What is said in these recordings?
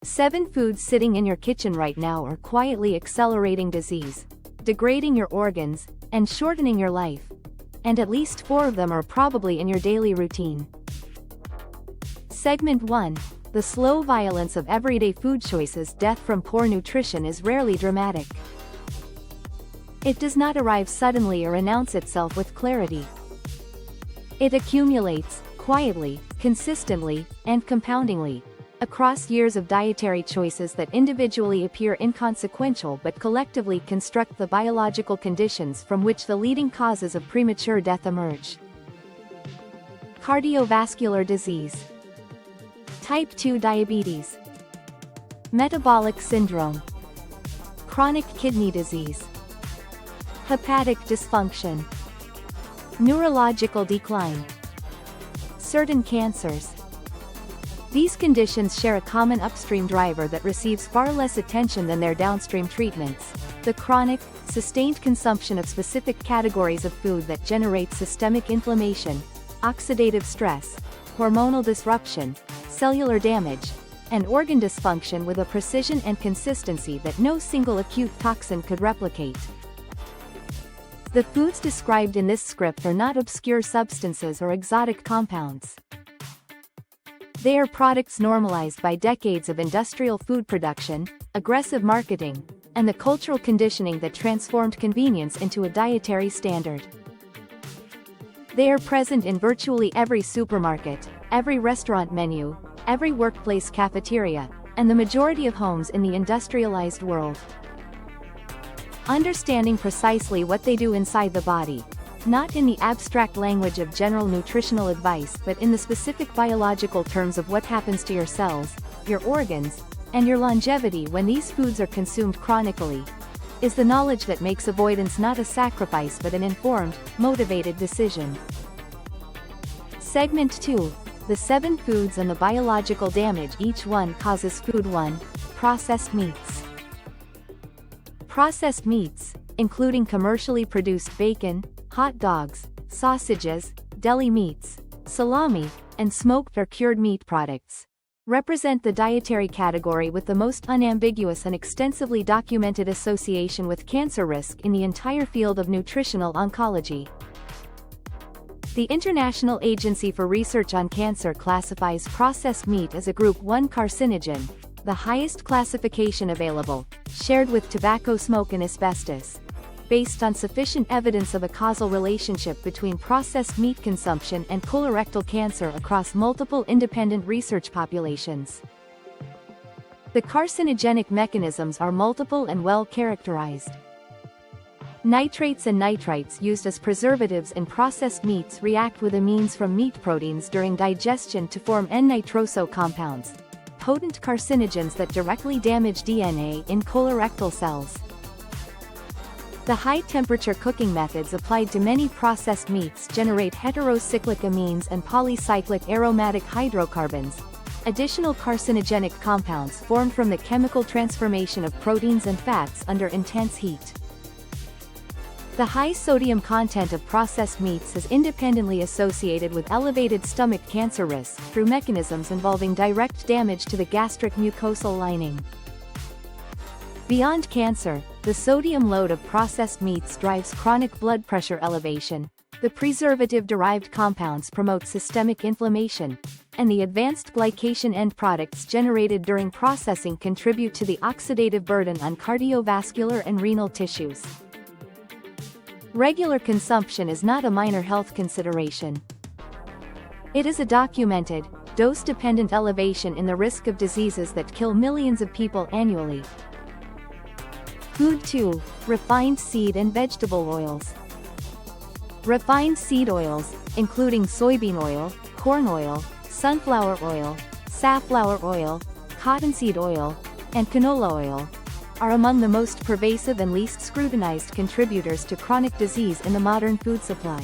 7 foods sitting in your kitchen right now are quietly accelerating disease, degrading your organs, and shortening your life. And at least 4 of them are probably in your daily routine. Segment 1. The slow violence of everyday food choices. Death from poor nutrition is rarely dramatic. It does not arrive suddenly or announce itself with clarity. It accumulates, quietly, consistently, and compoundingly, across years of dietary choices that individually appear inconsequential but collectively construct the biological conditions from which the leading causes of premature death emerge. Cardiovascular disease, type 2 diabetes, metabolic syndrome, chronic kidney disease, hepatic dysfunction, neurological decline, certain cancers. These conditions share a common upstream driver that receives far less attention than their downstream treatments: the chronic, sustained consumption of specific categories of food that generate systemic inflammation, oxidative stress, hormonal disruption, cellular damage, and organ dysfunction with a precision and consistency that no single acute toxin could replicate. The foods described in this script are not obscure substances or exotic compounds. They are products normalized by decades of industrial food production, aggressive marketing, and the cultural conditioning that transformed convenience into a dietary standard. They are present in virtually every supermarket, every restaurant menu, every workplace cafeteria, and the majority of homes in the industrialized world. Understanding precisely what they do inside the body, not in the abstract language of general nutritional advice but in the specific biological terms of what happens to your cells, your organs, and your longevity when these foods are consumed chronically, is the knowledge that makes avoidance not a sacrifice but an informed, motivated decision. Segment 2. The 7 foods and the biological damage each one causes. Food 1. Processed meats. Processed meats, including commercially produced bacon, hot dogs, sausages, deli meats, salami, and smoked or cured meat products, represent the dietary category with the most unambiguous and extensively documented association with cancer risk in the entire field of nutritional oncology. The International Agency for Research on Cancer classifies processed meat as a Group 1 carcinogen, the highest classification available, shared with tobacco smoke and asbestos, based on sufficient evidence of a causal relationship between processed meat consumption and colorectal cancer across multiple independent research populations. The carcinogenic mechanisms are multiple and well characterized. Nitrates and nitrites used as preservatives in processed meats react with amines from meat proteins during digestion to form N-nitroso compounds, potent carcinogens that directly damage DNA in colorectal cells. The high-temperature cooking methods applied to many processed meats generate heterocyclic amines and polycyclic aromatic hydrocarbons, additional carcinogenic compounds formed from the chemical transformation of proteins and fats under intense heat. The high sodium content of processed meats is independently associated with elevated stomach cancer risk through mechanisms involving direct damage to the gastric mucosal lining. Beyond cancer, the sodium load of processed meats drives chronic blood pressure elevation, the preservative-derived compounds promote systemic inflammation, and the advanced glycation end products generated during processing contribute to the oxidative burden on cardiovascular and renal tissues. Regular consumption is not a minor health consideration. It is a documented, dose-dependent elevation in the risk of diseases that kill millions of people annually. Food 2. Refined seed and vegetable oils. Refined seed oils, including soybean oil, corn oil, sunflower oil, safflower oil, cottonseed oil, and canola oil, are among the most pervasive and least scrutinized contributors to chronic disease in the modern food supply.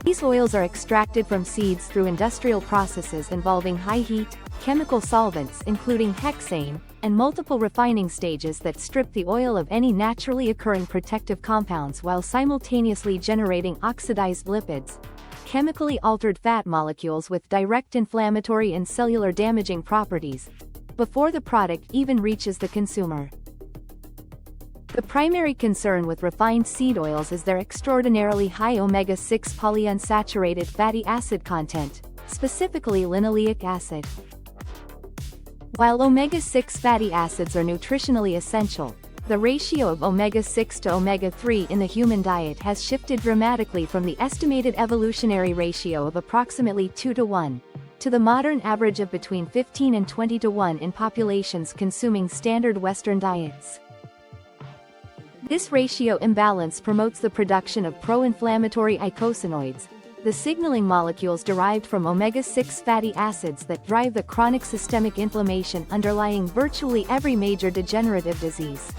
These oils are extracted from seeds through industrial processes involving high heat, chemical solvents including hexane, and multiple refining stages that strip the oil of any naturally occurring protective compounds while simultaneously generating oxidized lipids, chemically altered fat molecules with direct inflammatory and cellular damaging properties, before the product even reaches the consumer. The primary concern with refined seed oils is their extraordinarily high omega-6 polyunsaturated fatty acid content, specifically linoleic acid. While omega-6 fatty acids are nutritionally essential, the ratio of omega-6 to omega-3 in the human diet has shifted dramatically from the estimated evolutionary ratio of approximately 2 to 1, to the modern average of between 15 and 20 to 1 in populations consuming standard Western diets. This ratio imbalance promotes the production of pro-inflammatory eicosanoids, the signaling molecules derived from omega-6 fatty acids that drive the chronic systemic inflammation underlying virtually every major degenerative disease.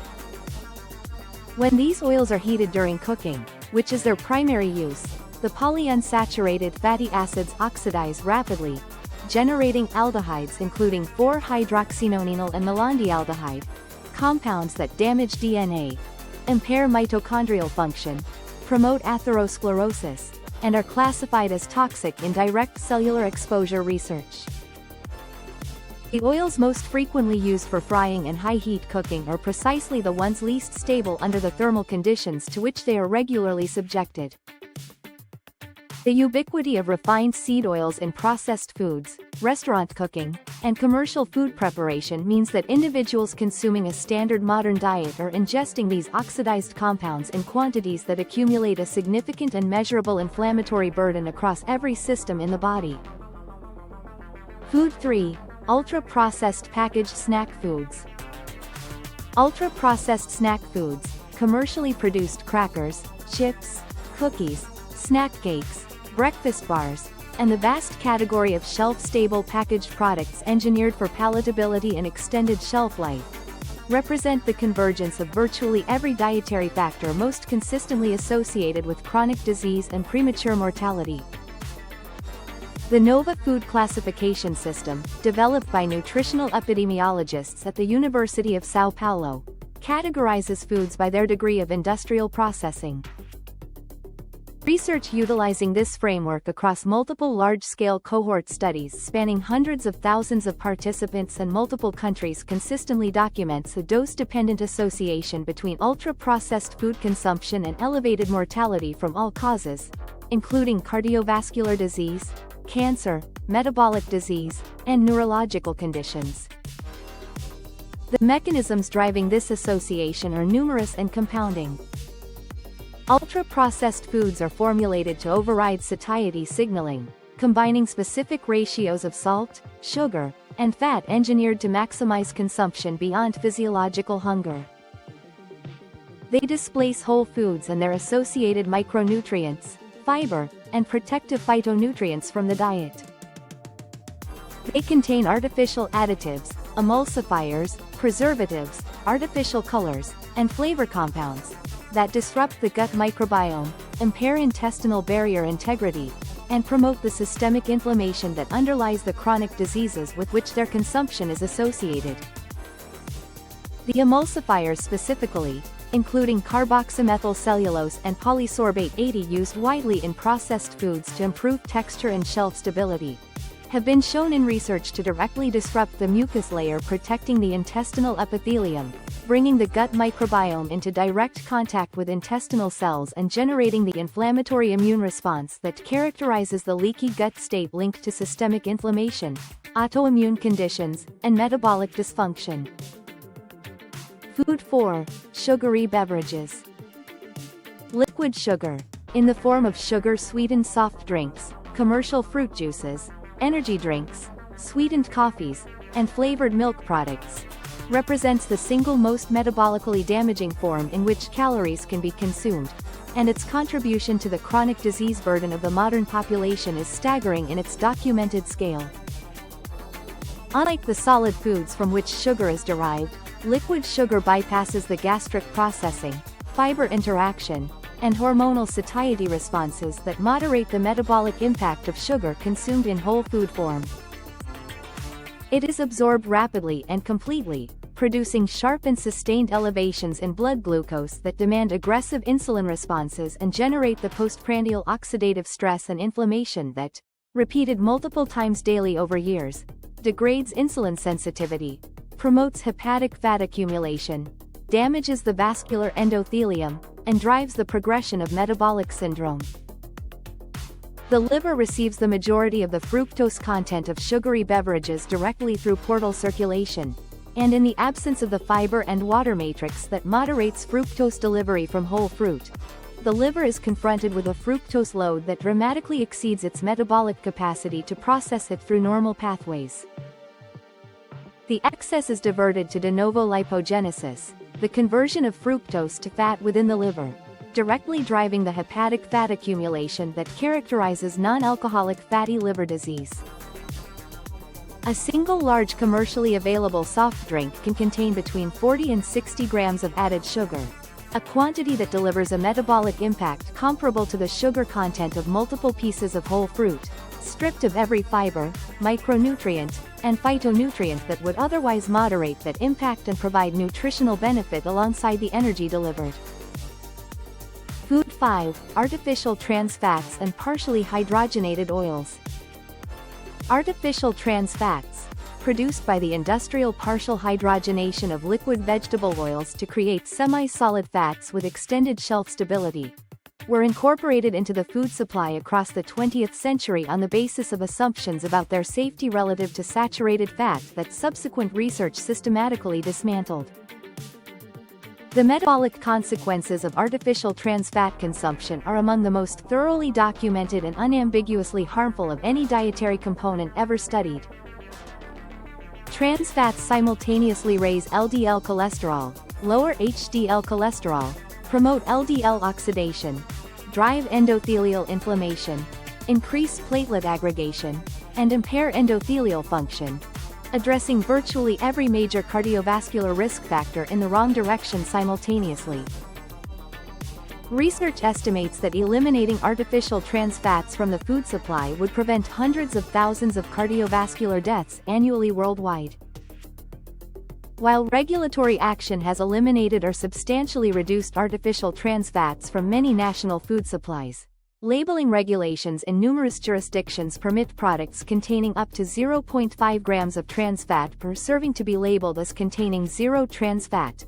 When these oils are heated during cooking, which is their primary use, the polyunsaturated fatty acids oxidize rapidly, generating aldehydes including 4-hydroxynonenal and melandialdehyde, compounds that damage DNA, impair mitochondrial function, promote atherosclerosis, and are classified as toxic in direct cellular exposure research. The oils most frequently used for frying and high-heat cooking are precisely the ones least stable under the thermal conditions to which they are regularly subjected. The ubiquity of refined seed oils in processed foods, restaurant cooking, and commercial food preparation means that individuals consuming a standard modern diet are ingesting these oxidized compounds in quantities that accumulate a significant and measurable inflammatory burden across every system in the body. Food 3. Ultra-processed packaged snack foods. Ultra-processed snack foods, commercially produced crackers, chips, cookies, snack cakes, breakfast bars, and the vast category of shelf-stable packaged products engineered for palatability and extended shelf life, represent the convergence of virtually every dietary factor most consistently associated with chronic disease and premature mortality. The NOVA food classification system, developed by nutritional epidemiologists at the University of São Paulo, categorizes foods by their degree of industrial processing. Research utilizing this framework across multiple large-scale cohort studies spanning hundreds of thousands of participants and multiple countries consistently documents a dose-dependent association between ultra-processed food consumption and elevated mortality from all causes, including cardiovascular disease, cancer, metabolic disease, and neurological conditions. The mechanisms driving this association are numerous and compounding. Ultra-processed foods are formulated to override satiety signaling, combining specific ratios of salt, sugar, and fat engineered to maximize consumption beyond physiological hunger. They displace whole foods and their associated micronutrients, fiber, and protective phytonutrients from the diet. They contain artificial additives, emulsifiers, preservatives, artificial colors, and flavor compounds that disrupt the gut microbiome, impair intestinal barrier integrity, and promote the systemic inflammation that underlies the chronic diseases with which their consumption is associated. The emulsifiers specifically, including carboxymethylcellulose and polysorbate 80 used widely in processed foods to improve texture and shelf stability, have been shown in research to directly disrupt the mucus layer protecting the intestinal epithelium, bringing the gut microbiome into direct contact with intestinal cells and generating the inflammatory immune response that characterizes the leaky gut state linked to systemic inflammation, autoimmune conditions, and metabolic dysfunction. Food 4. Sugary beverages. Liquid sugar, in the form of sugar-sweetened soft drinks, commercial fruit juices, energy drinks, sweetened coffees, and flavored milk products, represents the single most metabolically damaging form in which calories can be consumed, and its contribution to the chronic disease burden of the modern population is staggering in its documented scale. Unlike the solid foods from which sugar is derived, liquid sugar bypasses the gastric processing, fiber interaction, and hormonal satiety responses that moderate the metabolic impact of sugar consumed in whole food form. It is absorbed rapidly and completely, producing sharp and sustained elevations in blood glucose that demand aggressive insulin responses and generate the postprandial oxidative stress and inflammation that, repeated multiple times daily over years, degrades insulin sensitivity, promotes hepatic fat accumulation, damages the vascular endothelium, and drives the progression of metabolic syndrome. The liver receives the majority of the fructose content of sugary beverages directly through portal circulation, and in the absence of the fiber and water matrix that moderates fructose delivery from whole fruit, the liver is confronted with a fructose load that dramatically exceeds its metabolic capacity to process it through normal pathways. The excess is diverted to de novo lipogenesis, the conversion of fructose to fat within the liver, directly driving the hepatic fat accumulation that characterizes non-alcoholic fatty liver disease. A single large commercially available soft drink can contain between 40 and 60 grams of added sugar, a quantity that delivers a metabolic impact comparable to the sugar content of multiple pieces of whole fruit, stripped of every fiber, micronutrient, and phytonutrient that would otherwise moderate that impact and provide nutritional benefit alongside the energy delivered. Food 5. Artificial trans fats and partially hydrogenated oils. Artificial trans fats, produced by the industrial partial hydrogenation of liquid vegetable oils to create semi-solid fats with extended shelf stability, were incorporated into the food supply across the 20th century on the basis of assumptions about their safety relative to saturated fat that subsequent research systematically dismantled. The metabolic consequences of artificial trans fat consumption are among the most thoroughly documented and unambiguously harmful of any dietary component ever studied. Trans fats simultaneously raise LDL cholesterol, lower HDL cholesterol, promote LDL oxidation, drive endothelial inflammation, increase platelet aggregation, and impair endothelial function, addressing virtually every major cardiovascular risk factor in the wrong direction simultaneously. Research estimates that eliminating artificial trans fats from the food supply would prevent hundreds of thousands of cardiovascular deaths annually worldwide. While regulatory action has eliminated or substantially reduced artificial trans fats from many national food supplies, labeling regulations in numerous jurisdictions permit products containing up to 0.5 grams of trans fat per serving to be labeled as containing zero trans fat,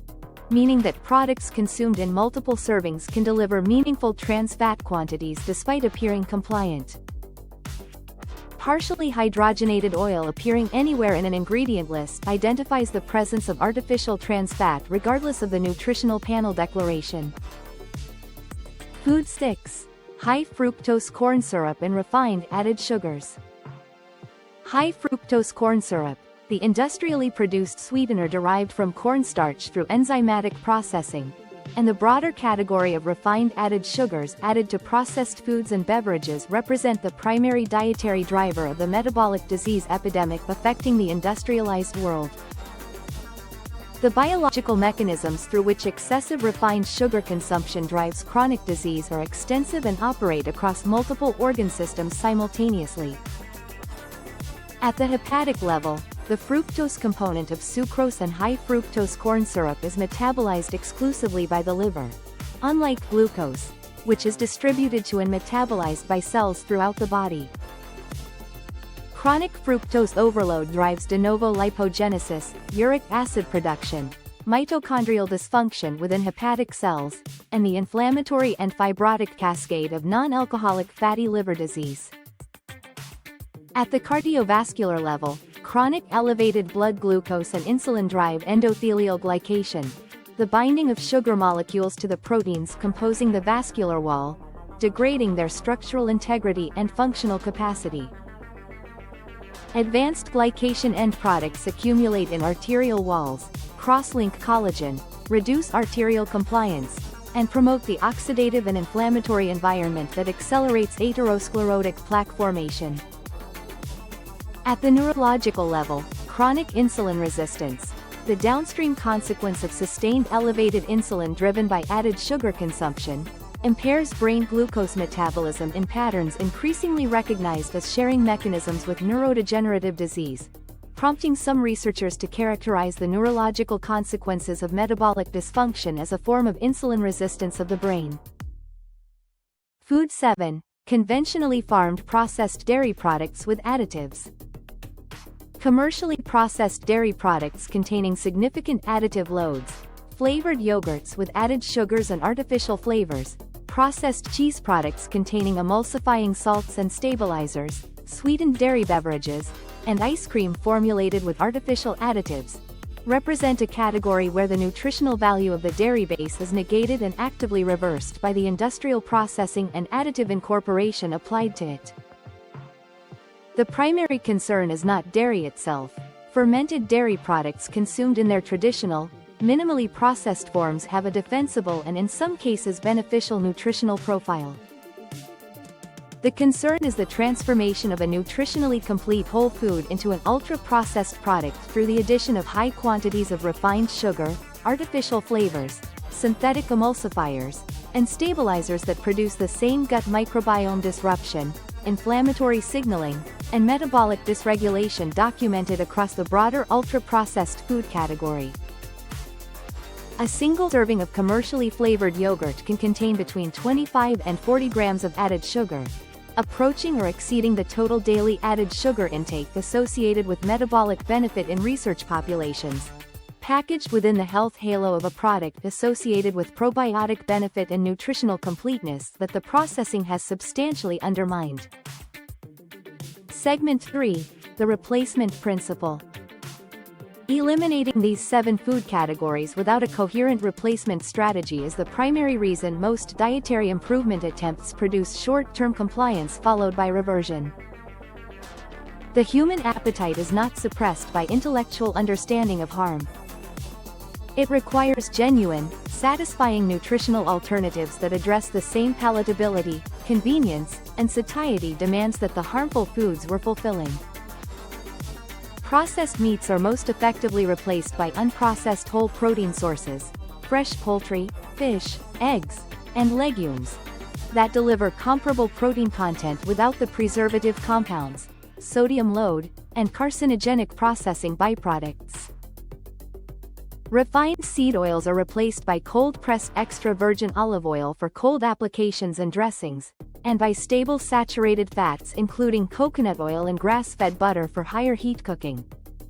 meaning that products consumed in multiple servings can deliver meaningful trans fat quantities despite appearing compliant. Partially hydrogenated oil appearing anywhere in an ingredient list identifies the presence of artificial trans fat regardless of the nutritional panel declaration. Food 6. High fructose corn syrup and refined added sugars. High fructose corn syrup, the industrially produced sweetener derived from cornstarch through enzymatic processing, and the broader category of refined added sugars added to processed foods and beverages represent the primary dietary driver of the metabolic disease epidemic affecting the industrialized world. The biological mechanisms through which excessive refined sugar consumption drives chronic disease are extensive and operate across multiple organ systems simultaneously. At the hepatic level, the fructose component of sucrose and high fructose corn syrup is metabolized exclusively by the liver, unlike glucose, which is distributed to and metabolized by cells throughout the body. Chronic fructose overload drives de novo lipogenesis, uric acid production, mitochondrial dysfunction within hepatic cells, and the inflammatory and fibrotic cascade of non-alcoholic fatty liver disease. At the cardiovascular level, chronic elevated blood glucose and insulin drive endothelial glycation, the binding of sugar molecules to the proteins composing the vascular wall, degrading their structural integrity and functional capacity. Advanced glycation end products accumulate in arterial walls, cross-link collagen, reduce arterial compliance, and promote the oxidative and inflammatory environment that accelerates atherosclerotic plaque formation. At the neurological level, chronic insulin resistance, the downstream consequence of sustained elevated insulin driven by added sugar consumption, impairs brain glucose metabolism in patterns increasingly recognized as sharing mechanisms with neurodegenerative disease, prompting some researchers to characterize the neurological consequences of metabolic dysfunction as a form of insulin resistance of the brain. Food 7. Conventionally farmed processed dairy products with additives. Commercially processed dairy products containing significant additive loads, flavored yogurts with added sugars and artificial flavors, processed cheese products containing emulsifying salts and stabilizers, sweetened dairy beverages, and ice cream formulated with artificial additives, represent a category where the nutritional value of the dairy base is negated and actively reversed by the industrial processing and additive incorporation applied to it. The primary concern is not dairy itself. Fermented dairy products consumed in their traditional, minimally processed forms have a defensible and in some cases beneficial nutritional profile. The concern is the transformation of a nutritionally complete whole food into an ultra-processed product through the addition of high quantities of refined sugar, artificial flavors, synthetic emulsifiers, and stabilizers that produce the same gut microbiome disruption, inflammatory signaling, and metabolic dysregulation documented across the broader ultra-processed food category. A single serving of commercially flavored yogurt can contain between 25 and 40 grams of added sugar, approaching or exceeding the total daily added sugar intake associated with metabolic benefit in research populations, packaged within the health halo of a product associated with probiotic benefit and nutritional completeness that the processing has substantially undermined. Segment 3. The replacement principle. Eliminating these 7 food categories without a coherent replacement strategy is the primary reason most dietary improvement attempts produce short-term compliance followed by reversion. The human appetite is not suppressed by intellectual understanding of harm. It requires genuine, satisfying nutritional alternatives that address the same palatability, convenience, and satiety demands that the harmful foods were fulfilling. Processed meats are most effectively replaced by unprocessed whole protein sources, fresh poultry, fish, eggs, and legumes, that deliver comparable protein content without the preservative compounds, sodium load, and carcinogenic processing byproducts. Refined seed oils are replaced by cold-pressed extra virgin olive oil for cold applications and dressings, and by stable saturated fats including coconut oil and grass-fed butter for higher heat cooking.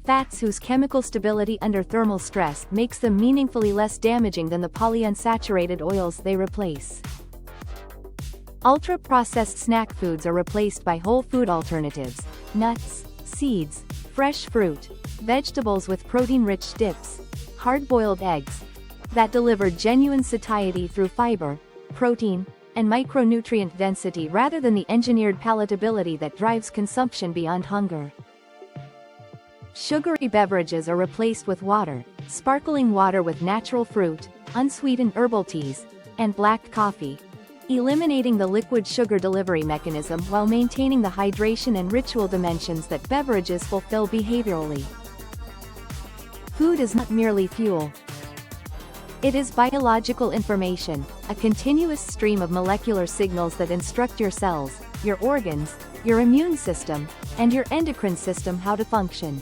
Fats whose chemical stability under thermal stress makes them meaningfully less damaging than the polyunsaturated oils they replace. Ultra-processed snack foods are replaced by whole food alternatives, nuts, seeds, fresh fruit, vegetables with protein-rich dips, hard-boiled eggs, that deliver genuine satiety through fiber, protein, and micronutrient density rather than the engineered palatability that drives consumption beyond hunger. Sugary beverages are replaced with water, sparkling water with natural fruit, unsweetened herbal teas, and black coffee, eliminating the liquid sugar delivery mechanism while maintaining the hydration and ritual dimensions that beverages fulfill behaviorally. Food is not merely fuel. It is biological information, a continuous stream of molecular signals that instruct your cells, your organs, your immune system, and your endocrine system how to function.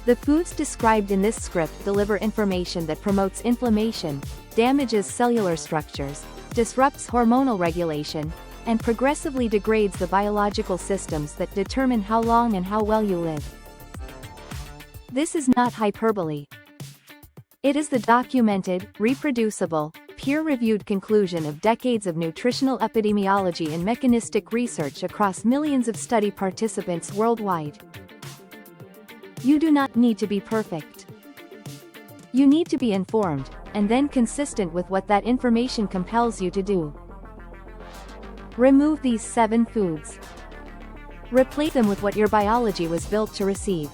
The foods described in this script deliver information that promotes inflammation, damages cellular structures, disrupts hormonal regulation, and progressively degrades the biological systems that determine how long and how well you live. This is not hyperbole. It is the documented, reproducible, peer-reviewed conclusion of decades of nutritional epidemiology and mechanistic research across millions of study participants worldwide. You do not need to be perfect. You need to be informed, and then consistent with what that information compels you to do. Remove these 7 foods. Replace them with what your biology was built to receive.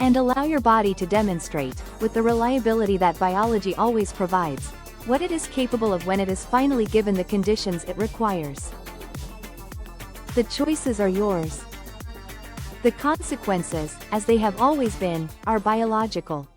And allow your body to demonstrate, with the reliability that biology always provides, what it is capable of when it is finally given the conditions it requires. The choices are yours. The consequences, as they have always been, are biological.